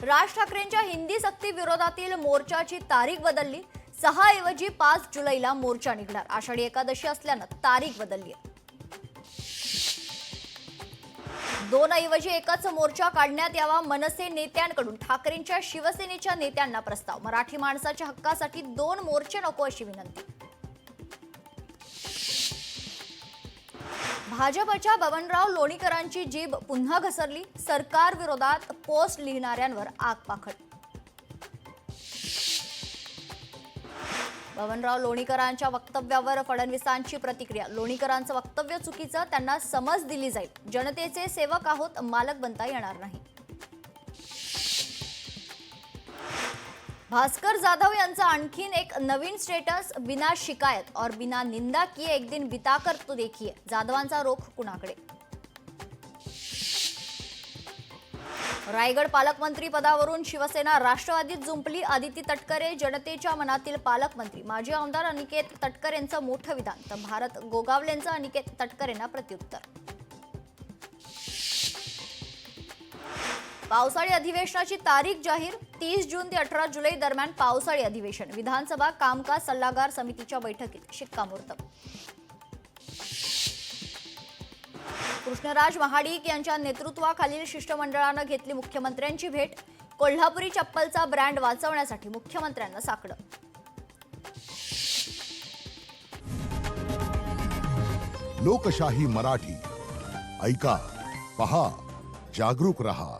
राज ठाकरेंच्या हिंदी सक्ती विरोधातील मोर्चाची तारीख बदलली। 6 ऐवजी 5 जुलैला मोर्चा निघणार। आषाढी एकादशी असल्यानं तारीख बदलली आहे। 2 ऐवजी एकच मोर्चा काढण्यात यावा। मनसे नेत्यांकडून ठाकरेंच्या शिवसेनेच्या नेत्यांना प्रस्ताव। मराठी माणसाच्या हक्कासाठी 2 मोर्चे नको अशी विनंती। भाजपच्या बबनराव लोणीकरांची जीभ पुन्हा घसरली। सरकार विरोधात पोस्ट लिहिणाऱ्यांवर आगपाखड। बबनराव लोणीकरांच्या वक्तव्यावर फडणवीसांची प्रतिक्रिया। लोणीकरांचं वक्तव्य चुकीचं, त्यांना समज दिली जाईल। जनतेचे सेवक आहोत, मालक बनता येणार नाही। भास्कर जाधव यांचा आणखीन एक नवीन स्टेटस। बिना शिकायत और बिना निंदा किए एक दिन बिताकर तो देखिए। जाधवांचा रोख कुणाकडे? रायगड पालकमंत्री पदावरून शिवसेना राष्ट्रवादीत जुंपली। आदिती तटकरे जनतेच्या मनातील पालकमंत्री। माजी आमदार अनिकेत तटकरेंचं मोठं विधान, तर भारत गोगावलेंचं अनिकेत तटकरेंना प्रत्युत्तर। पावसाळी अधिवेशनाची तारीख जाहीर। 30 जून ते 18 जुलै दरम्यान पावसाळी अधिवेशन। विधानसभा कामकाज सल्लागार समितीच्या बैठकीत शिक्कामोर्तब। कृष्णराज महाडिक यांच्या नेतृत्वाखालील शिष्टमंडळानं घेतली मुख्यमंत्र्यांची भेट। कोल्हापुरी चप्पलचा ब्रँड वाचवण्यासाठी मुख्यमंत्र्यांना साकडं। लोकशाही मराठी ऐका, पहा, जागरूक रहा।